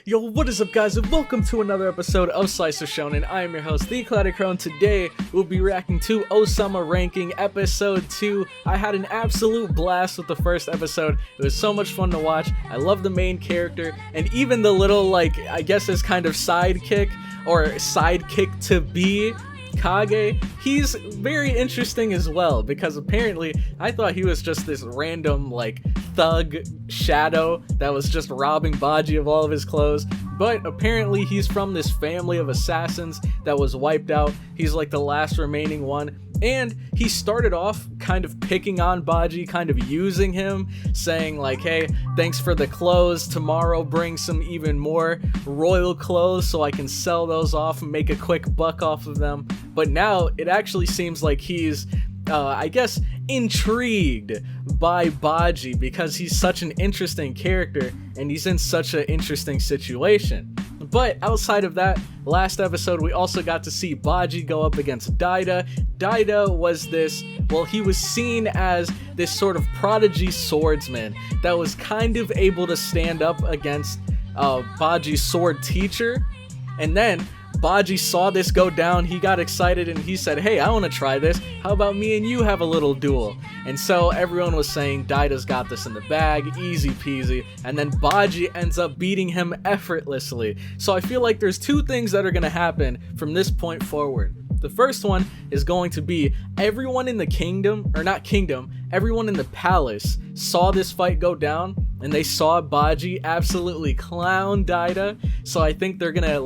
Yo, what is up guys, and welcome to another episode of Slice of Shonen. I am your host, The Cloudy Crow, and today we'll be reacting to Ousama Ranking Episode 2. I had an absolute blast with the first episode. It was so much fun to watch. I love the main character, and even the little, I guess his kind of sidekick, or sidekick to be, Kage, he's very interesting as well, because apparently I thought he was just this random thug shadow that was just robbing Baji of all of his clothes, but apparently he's from this family of assassins that was wiped out. He's like the last remaining one, and he started off kind of picking on Baji, kind of using him, saying hey, thanks for the clothes, tomorrow bring some even more royal clothes so I can sell those off and make a quick buck off of them. But now it actually seems like he's I guess intrigued by Baji because he's such an interesting character and he's in such an interesting situation. But outside of that, last episode we also got to see Baji go up against Daida. Daida was he was seen as this sort of prodigy swordsman that was kind of able to stand up against Baji's sword teacher, and then Baji saw this go down, he got excited, and he said, hey, I want to try this. How about me and you have a little duel? And so everyone was saying Daida's got this in the bag, easy peasy, and then Baji ends up beating him effortlessly. So I feel like there's two things that are going to happen from this point forward. The first one is going to be everyone in the everyone in the palace saw this fight go down, and they saw Baji absolutely clown Daida. So I think they're gonna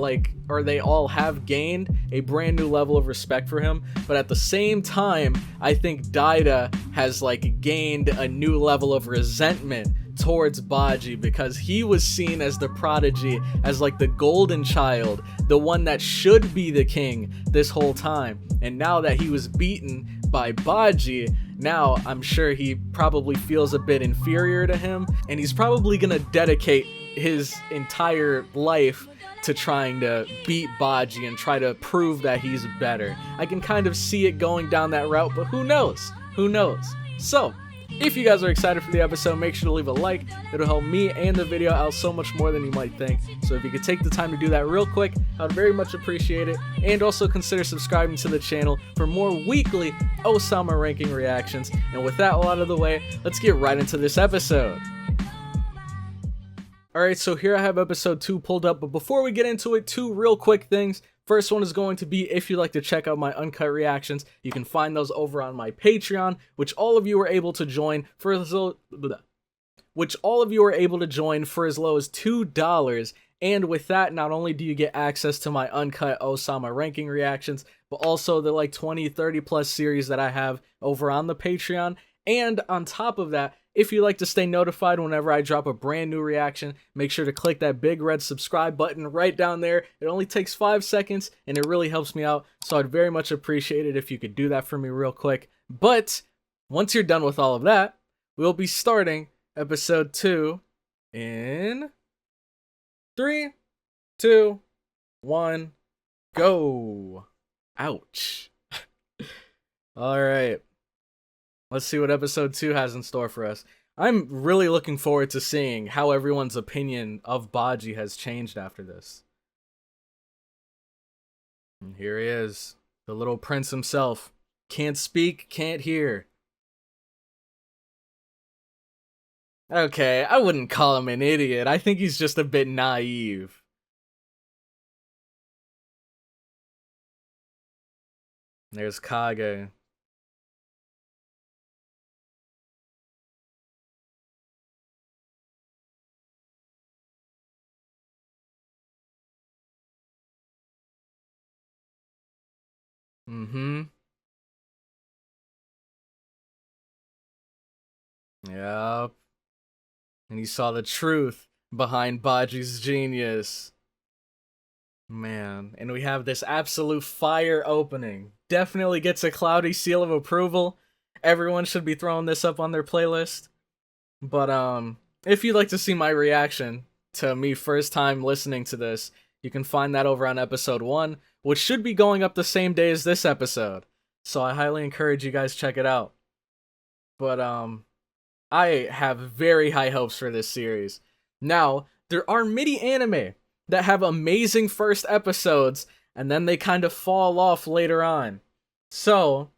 or they all have gained a brand new level of respect for him. But at the same time, I think Daida has gained a new level of resentment towards Baji because he was seen as the prodigy, as the golden child, the one that should be the king this whole time. And now that he was beaten by Baji, now I'm sure he probably feels a bit inferior to him, and he's probably gonna dedicate his entire life to trying to beat Baji and try to prove that he's better. I can kind of see it going down that route, but who knows? Who knows? So, if you guys are excited for the episode, make sure to leave a like. It'll help me and the video out so much more than you might think. So if you could take the time to do that real quick, I would very much appreciate it. And also consider subscribing to the channel for more weekly Ousama ranking reactions. And with that all out of the way, let's get right into this episode. Alright, so here I have episode 2 pulled up, but before we get into it, two real quick things. First one is going to be, if you'd like to check out my uncut reactions, you can find those over on my Patreon, which all of you are able to join for as low as $2. And with that, not only do you get access to my uncut Ousama ranking reactions, but also the 20-30 plus series that I have over on the Patreon. And on top of that, if you'd like to stay notified whenever I drop a brand new reaction, make sure to click that big red subscribe button right down there. It only takes 5 seconds and it really helps me out, so I'd very much appreciate it if you could do that for me real quick. But once you're done with all of that, we'll be starting episode 2 in 3, 2, 1, go. Ouch. Alright. Let's see what episode 2 has in store for us. I'm really looking forward to seeing how everyone's opinion of Baji has changed after this. And here he is, the little prince himself. Can't speak, can't hear. Okay, I wouldn't call him an idiot. I think he's just a bit naive. There's Kage. Yep. And he saw the truth behind Baji's genius. Man, and we have this absolute fire opening. Definitely gets a cloudy seal of approval. Everyone should be throwing this up on their playlist. But if you'd like to see my reaction to me first time listening to this, you can find that over on episode 1, which should be going up the same day as this episode. So I highly encourage you guys check it out. But I have very high hopes for this series. Now, there are MIDI anime that have amazing first episodes, and then they kind of fall off later on. So,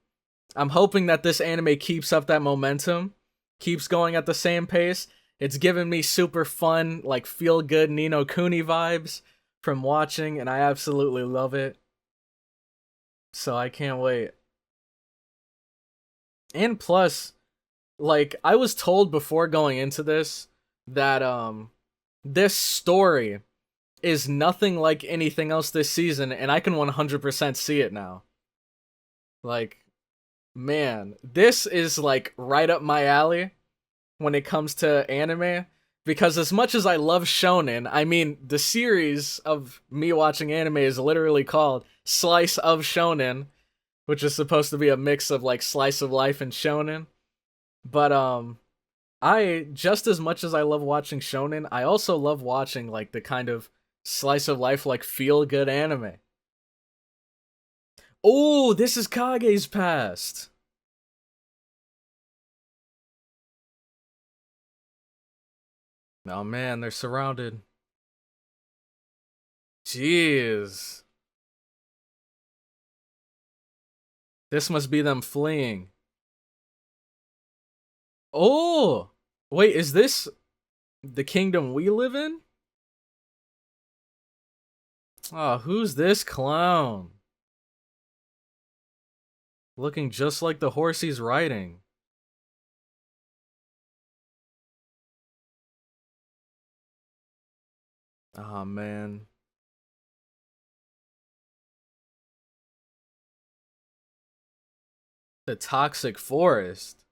I'm hoping that this anime keeps up that momentum, keeps going at the same pace. It's given me super fun, like, feel-good Ni no Kuni vibes from watching, and I absolutely love it. So I can't wait. And plus, like, I was told before going into this that this story is nothing like anything else this season, and I can 100% see it now. Like, man, this is like right up my alley when it comes to anime, because as much as I love shonen, I mean, the series of me watching anime is literally called Slice of Shonen, which is supposed to be a mix of like slice of life and shonen. But I, just as much as I love watching shonen, I also love watching like the kind of slice of life, like feel good anime. Oh, this is Kage's past. Oh man, they're surrounded. Jeez. This must be them fleeing. Oh! Wait, is this the kingdom we live in? Oh, who's this clown? Looking just like the horse he's riding. Oh man. The toxic forest.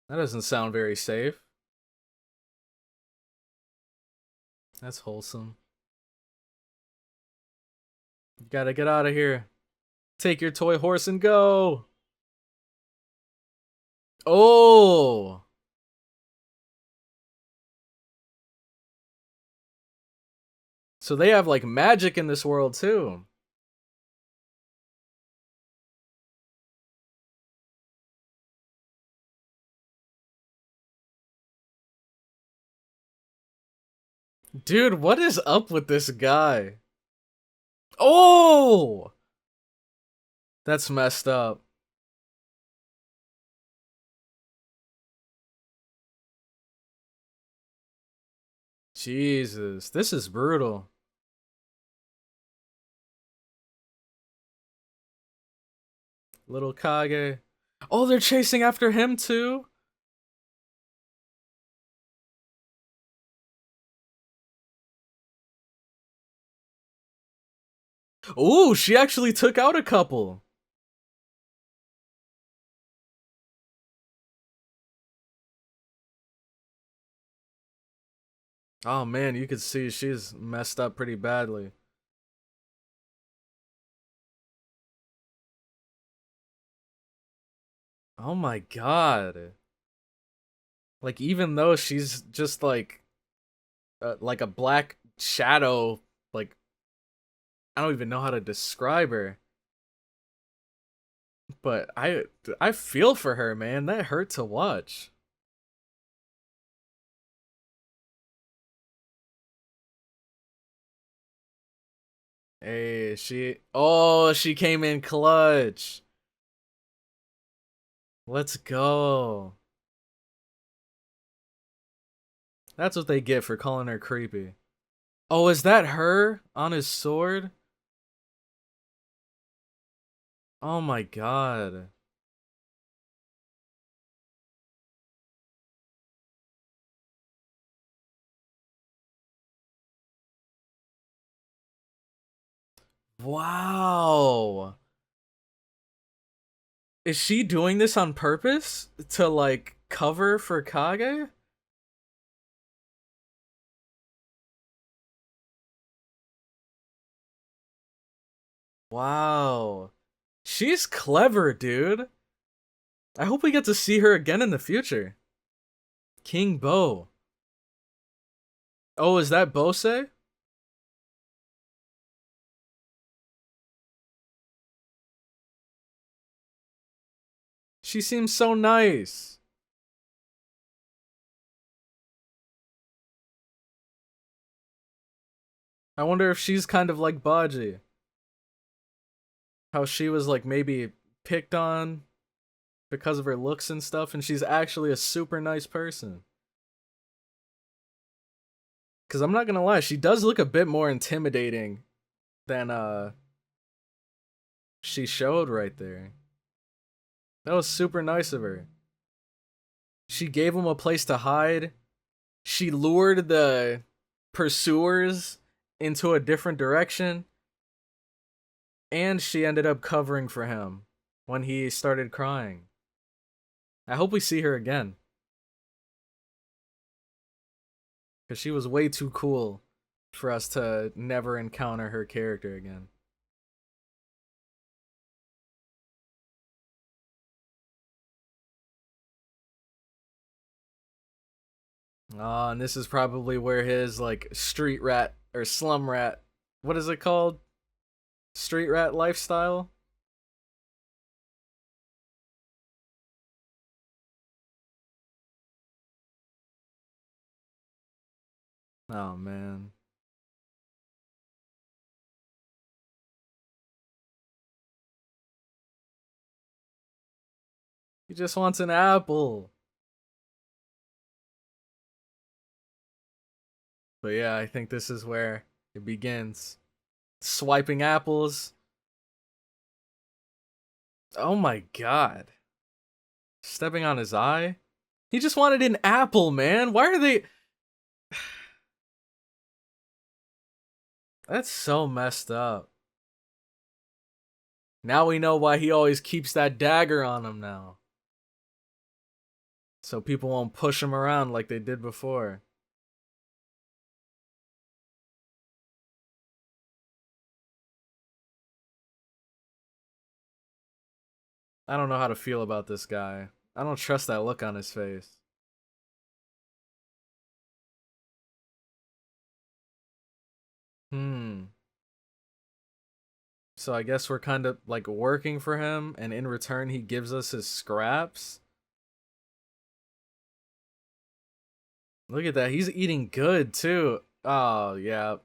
That doesn't sound very safe. That's wholesome. You gotta get out of here. Take your toy horse and go. Oh! So they have like magic in this world too. Dude, what is up with this guy? Oh! That's messed up. Jesus, this is brutal. Little Kage. Oh, they're chasing after him too? Ooh, she actually took out a couple. Oh man, you could see she's messed up pretty badly. Oh my god. Like, even though she's just like a black shadow, like, I don't even know how to describe her. But I feel for her, man. That hurt to watch. Hey, she came in clutch. Let's go. That's what they get for calling her creepy. Oh, is that her on his sword? Oh my god. Wow. Is she doing this on purpose to like cover for Kage? Wow. She's clever, dude. I hope we get to see her again in the future. King Bo. Oh, is that Bose? She seems so nice. I wonder if she's kind of like Baji. How she was like maybe picked on because of her looks and stuff, and she's actually a super nice person. Cause I'm not gonna lie, she does look a bit more intimidating than she showed right there. That was super nice of her. She gave him a place to hide. She lured the pursuers into a different direction. And she ended up covering for him when he started crying. I hope we see her again. Because she was way too cool for us to never encounter her character again. And this is probably where his, like, street rat or slum rat, what is it called? Street rat lifestyle? Oh, man. He just wants an apple. But yeah, I think this is where it begins. Swiping apples. Oh my god. Stepping on his eye? He just wanted an apple, man. Why are they... That's so messed up. Now we know why he always keeps that dagger on him now. So people won't push him around like they did before. I don't know how to feel about this guy. I don't trust that look on his face. So I guess we're kind of like working for him, and in return he gives us his scraps. Look at that. He's eating good too. Oh, yeah.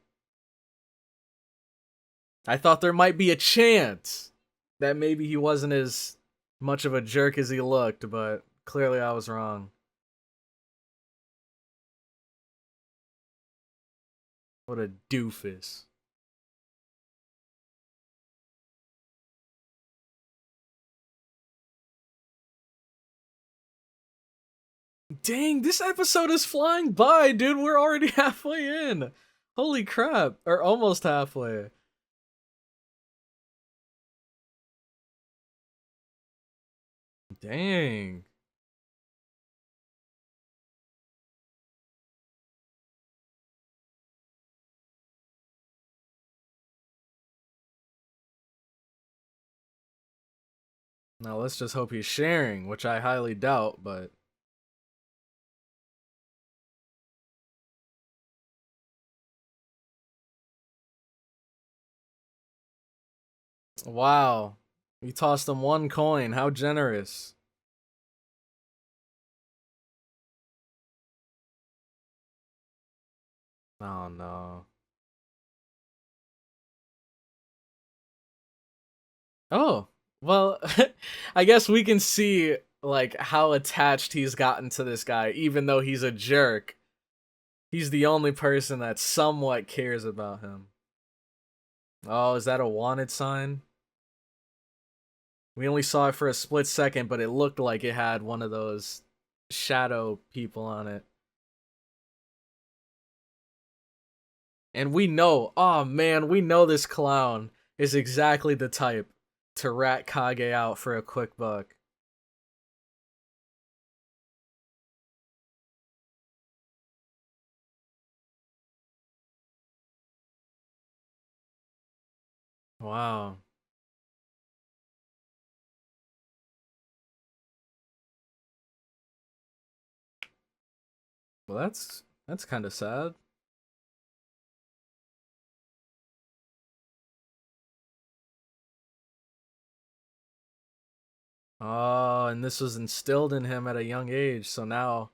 I thought there might be a chance that maybe he wasn't as much of a jerk as he looked, but clearly I was wrong. What a doofus. Dang, this episode is flying by, dude. We're already halfway in. Holy crap. Or almost halfway. Dang. Now let's just hope he's sharing, which I highly doubt, but... Wow. We tossed him one coin. How generous. Oh no. Oh, well, I guess we can see like how attached he's gotten to this guy, even though he's a jerk. He's the only person that somewhat cares about him. Oh, is that a wanted sign? We only saw it for a split second, but it looked like it had one of those shadow people on it. And we know, oh man, we know this clown is exactly the type to rat Kage out for a quick buck. Wow. Well, that's kind of sad. Oh, and this was instilled in him at a young age, so now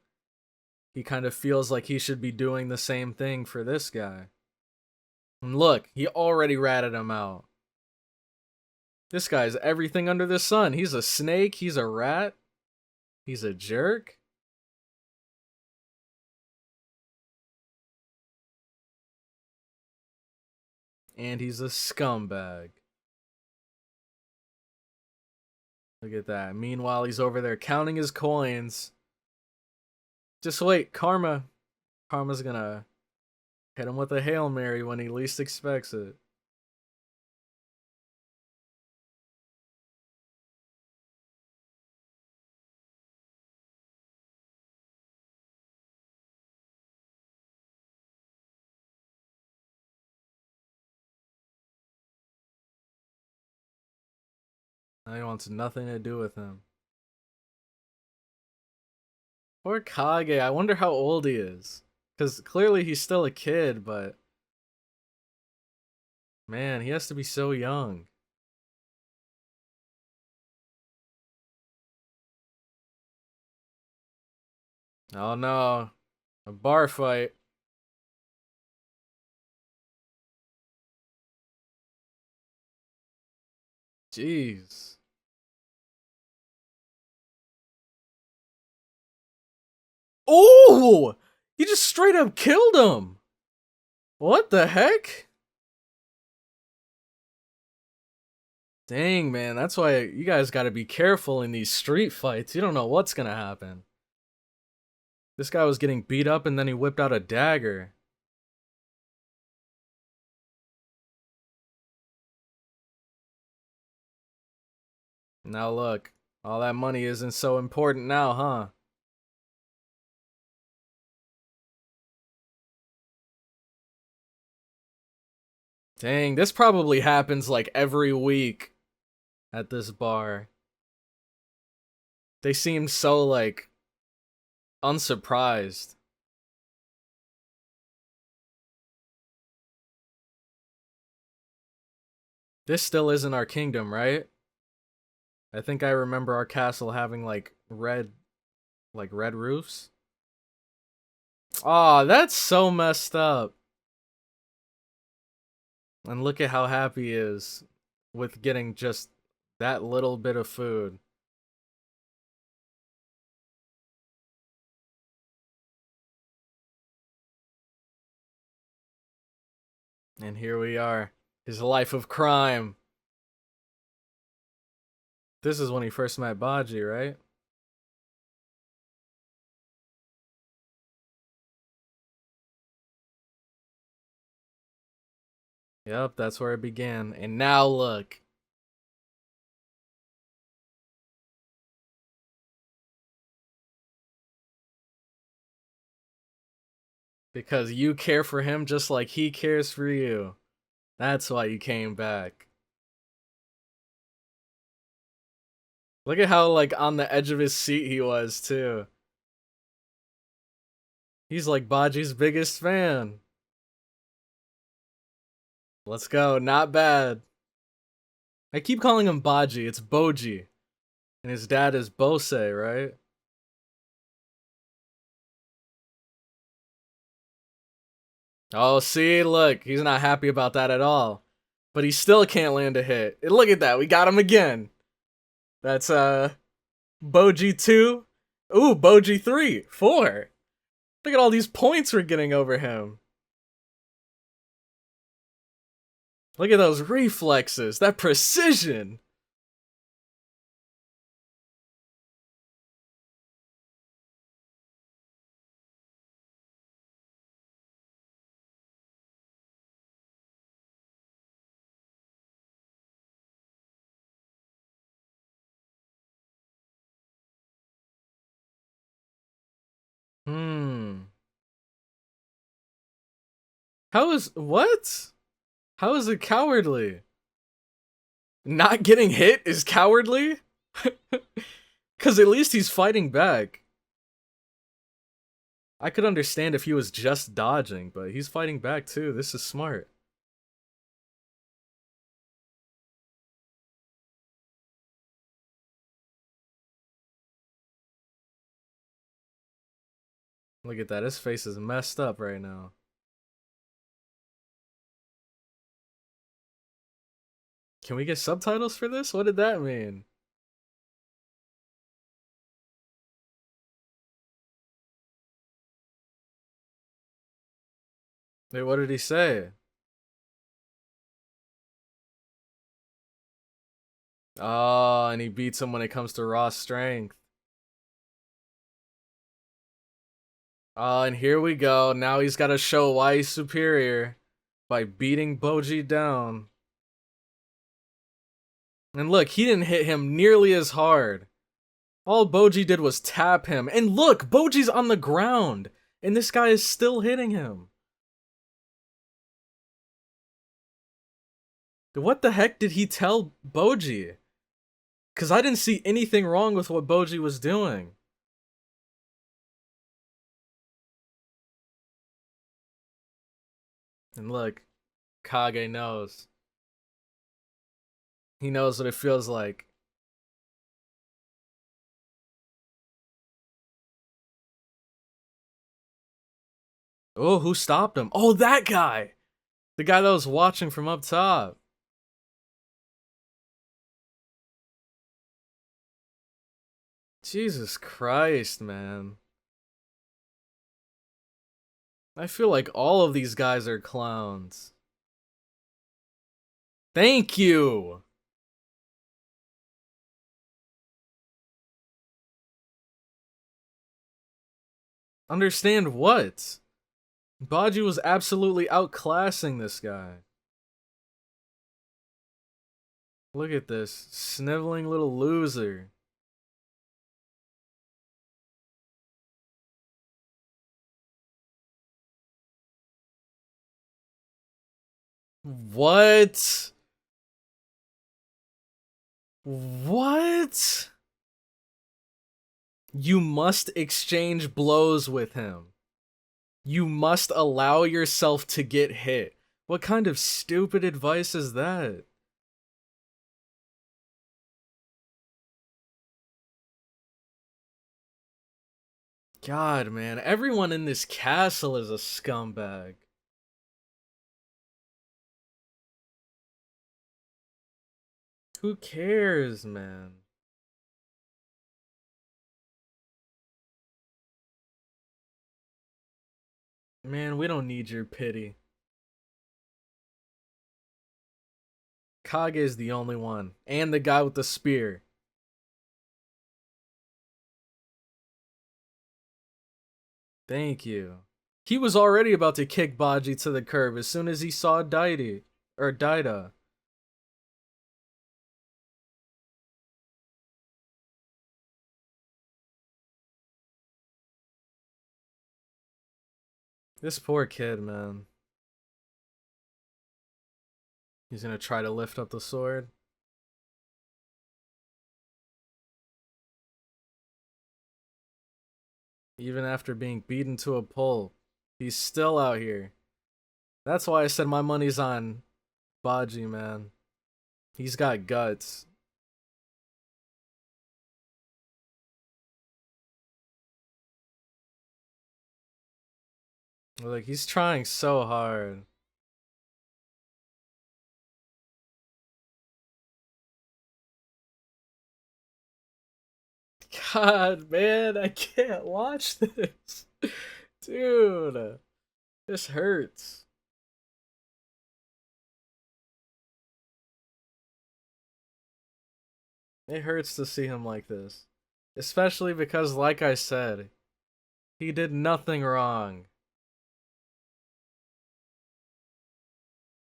he kind of feels like he should be doing the same thing for this guy. And look, he already ratted him out. This guy's everything under the sun. He's a snake, he's a rat, he's a jerk. And he's a scumbag. Look at that. Meanwhile, he's over there counting his coins. Just wait, Karma's gonna hit him with a Hail Mary when he least expects it. Now he wants nothing to do with him. Poor Kage, I wonder how old he is. Because clearly he's still a kid, but... man, he has to be so young. Oh no. A bar fight. Jeez. Oh! He just straight up killed him! What the heck? Dang, man, that's why you guys gotta be careful in these street fights. You don't know what's gonna happen. This guy was getting beat up and then he whipped out a dagger. Now look, all that money isn't so important now, huh? Dang, this probably happens like every week at this bar. They seem so, like, unsurprised. This still isn't our kingdom, right? I think I remember our castle having, like, red roofs. Aw, that's so messed up. And look at how happy he is with getting just that little bit of food. And here we are. His life of crime. This is when he first met Baji, right? Yep, that's where it began. And now look. Because you care for him just like he cares for you. That's why you came back. Look at how, like, on the edge of his seat he was, too. He's like Baji's biggest fan. Let's go, not bad. I keep calling him Baji, it's Boji. And his dad is Bose, right? Oh, see, look, he's not happy about that at all. But he still can't land a hit. And look at that, we got him again. That's, Boji 2. Ooh, Boji 3, 4. Look at all these points we're getting over him. Look at those reflexes, that precision. What? How is it cowardly? Not getting hit is cowardly? Because at least he's fighting back. I could understand if he was just dodging, but he's fighting back too. This is smart. Look at that, his face is messed up right now. Can we get subtitles for this? What did that mean? Wait, what did he say? Oh, and he beats him when it comes to raw strength. Oh, and here we go. Now he's got to show why he's superior by beating Boji down. And look, he didn't hit him nearly as hard. All Boji did was tap him. And look, Boji's on the ground. And this guy is still hitting him. What the heck did he tell Boji? Because I didn't see anything wrong with what Boji was doing. And look, Kage knows. He knows what it feels like. Oh, who stopped him? Oh, that guy! The guy that was watching from up top. Jesus Christ, man. I feel like all of these guys are clowns. Thank you! Understand what? Baji was absolutely outclassing this guy. Look at this sniveling little loser. What? What? You must exchange blows with him. You must allow yourself to get hit. What kind of stupid advice is that? God, man, everyone in this castle is a scumbag. Who cares, man? Man, we don't need your pity. Kage is the only one. And the guy with the spear. Thank you. He was already about to kick Baji to the curb as soon as he saw Daida. This poor kid, man. He's gonna try to lift up the sword. Even after being beaten to a pulp, he's still out here. That's why I said my money's on Baji, man. He's got guts. Like, he's trying so hard. God, man, I can't watch this. Dude, this hurts. It hurts to see him like this. Especially because, like I said, he did nothing wrong.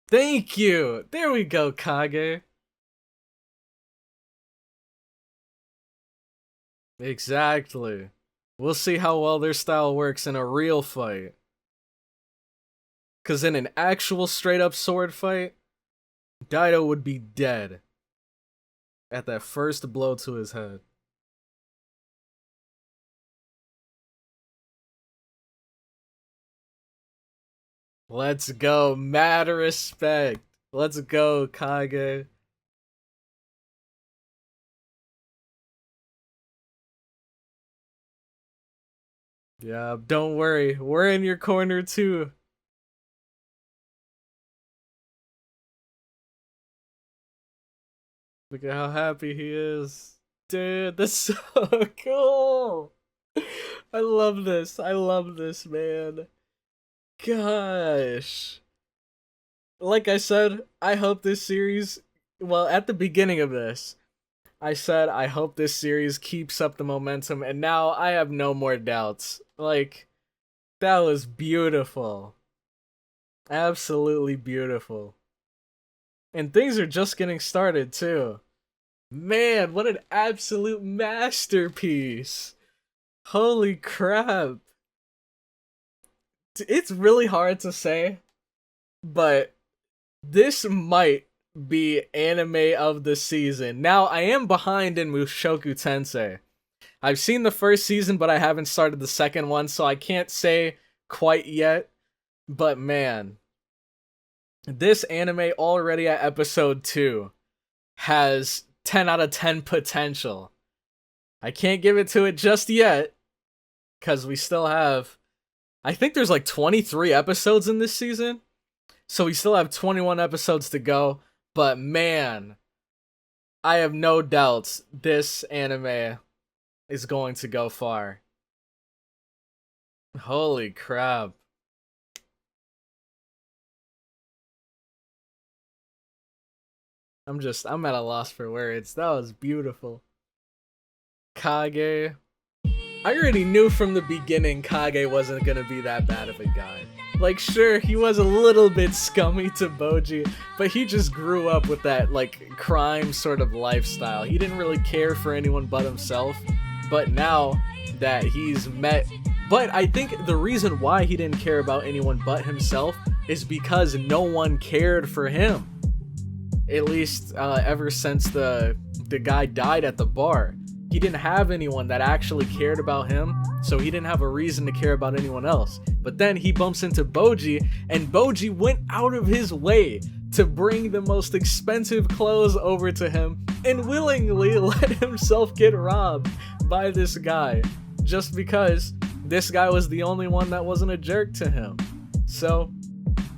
Thank you! There we go, Kage. Exactly. We'll see how well their style works in a real fight. Because in an actual straight up sword fight, Daida would be dead at that first blow to his head. Let's go. Mad respect. Let's go, Kage. Yeah, don't worry. We're in your corner too. Look at how happy he is. Dude, that's so cool. I love this. I love this, man. Gosh. Like I said, I hope this series, well, at the beginning of this, I said I hope this series keeps up the momentum, and now I have no more doubts. Like, that was beautiful. Absolutely beautiful. And things are just getting started, too. Man, what an absolute masterpiece. Holy crap. It's really hard to say, but this might be anime of the season. Now, I am behind in Mushoku Tensei. I've seen the first season, but I haven't started the second one, so I can't say quite yet. But man, this anime already at episode 2 has 10 out of 10 potential. I can't give it to it just yet, because we still have, I think there's like 23 episodes in this season, so we still have 21 episodes to go. But man, I have no doubts this anime is going to go far. Holy crap. I'm at a loss for words. That was beautiful. Kage. I already knew from the beginning Kage wasn't gonna be that bad of a guy. Like, sure, he was a little bit scummy to Boji, but he just grew up with that, like, crime sort of lifestyle. He didn't really care for anyone but himself, but now that he's met... But I think the reason why he didn't care about anyone but himself is because no one cared for him. At least, ever since the guy died at the bar. He didn't have anyone that actually cared about him, so he didn't have a reason to care about anyone else. But then he bumps into Boji, and Boji went out of his way to bring the most expensive clothes over to him and willingly let himself get robbed by this guy just because this guy was the only one that wasn't a jerk to him. So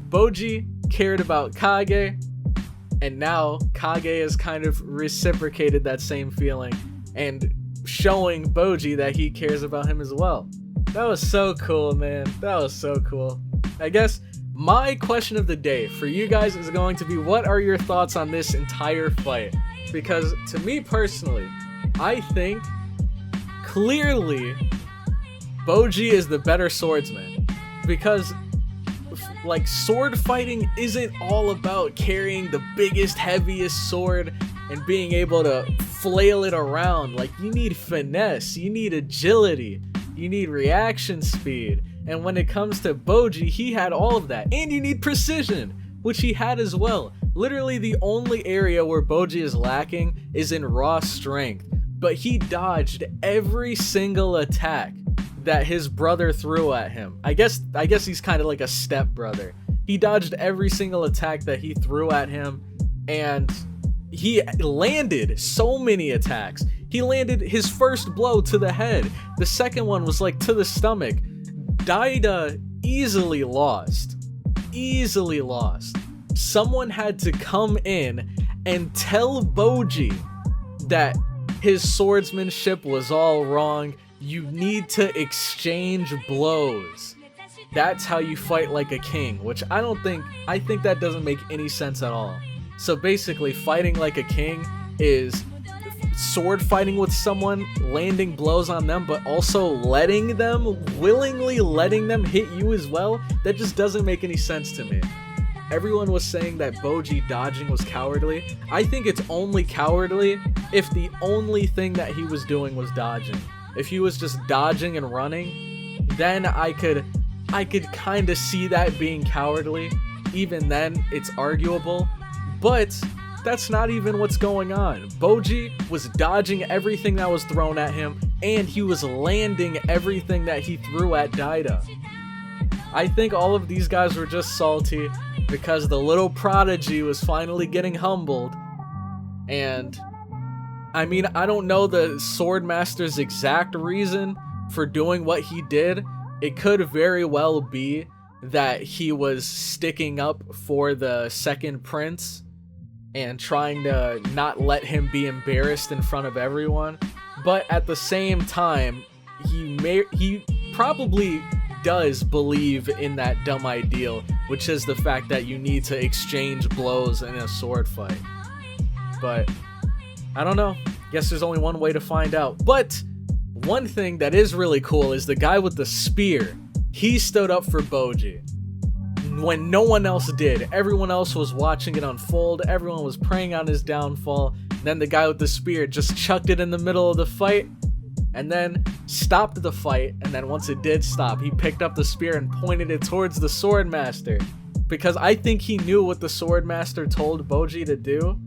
Boji cared about Kage, and now Kage has kind of reciprocated that same feeling and showing Boji that he cares about him as well. That was so cool, man. That was so cool. I guess my question of the day for you guys is going to be, what are your thoughts on this entire fight? Because to me personally, I think clearly Boji is the better swordsman. Because like, sword fighting isn't all about carrying the biggest, heaviest sword and being able to flail it around. Like, you need finesse, you need agility, you need reaction speed. And when it comes to Boji, he had all of that. And you need precision, which he had as well. Literally the only area where Boji is lacking is in raw strength. But he dodged every single attack that his brother threw at him. I guess he's kind of like a step brother. He dodged every single attack that he threw at him, and he landed so many attacks. He landed his first blow to the head. The second one was like to the stomach. Daida easily lost. Easily lost. Someone had to come in and tell Boji that his swordsmanship was all wrong. You need to exchange blows. That's how you fight like a king, which I think that doesn't make any sense at all. So basically, fighting like a king is sword fighting with someone, landing blows on them, but also willingly letting them hit you as well. That just doesn't make any sense to me. Everyone was saying that Boji dodging was cowardly. I think it's only cowardly if the only thing that he was doing was dodging. If he was just dodging and running, then I could kind of see that being cowardly. Even then, it's arguable. But that's not even what's going on. Boji was dodging everything that was thrown at him, and he was landing everything that he threw at Daida. I think all of these guys were just salty because the little prodigy was finally getting humbled. And I mean, I don't know the Swordmaster's exact reason for doing what he did. It could very well be that he was sticking up for the second prince and trying to not let him be embarrassed in front of everyone. But at the same time, he probably does believe in that dumb ideal, which is the fact that you need to exchange blows in a sword fight. But I don't know. Guess there's only one way to find out. But one thing that is really cool is the guy with the spear. He stood up for Boji when no one else did. Everyone else was watching it unfold. Everyone was preying on his downfall. Then the guy with the spear just chucked it in the middle of the fight and then stopped the fight. And then once it did stop, he picked up the spear and pointed it towards the Swordmaster, because I think he knew what the Swordmaster told Boji to do.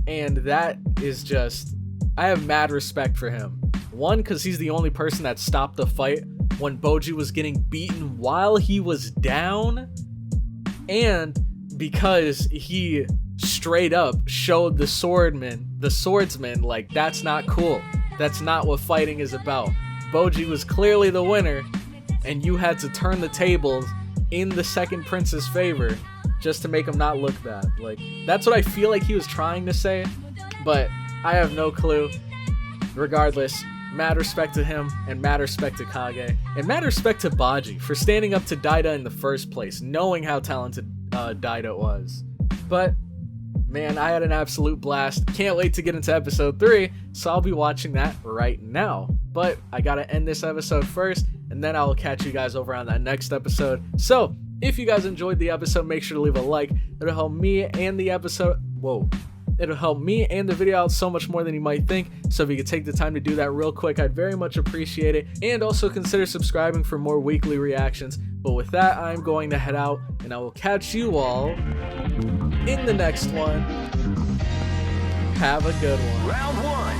And that is just, I have mad respect for him. One, because he's the only person that stopped the fight when Boji was getting beaten while he was down, and because he straight up showed the swordsman, like, that's not cool. That's not what fighting is about. Boji was clearly the winner, and you had to turn the tables in the second prince's favor just to make him not look bad. Like, that's what I feel like he was trying to say, but I have no clue. Regardless, mad respect to him, and mad respect to Kage, and mad respect to Baji for standing up to Daida in the first place, knowing how talented Daida was. But man, I had an absolute blast. Can't wait to get into episode 3, so I'll be watching that right now. But I gotta end this episode first, and then I'll catch you guys over on that next episode. So if you guys enjoyed the episode, make sure to leave a like. It'll help me and the episode. It'll help me and the video out so much more than you might think. So if you could take the time to do that real quick, I'd very much appreciate it. And also consider subscribing for more weekly reactions. But with that, I'm going to head out, and I will catch you all in the next one. Have a good one. Round 1.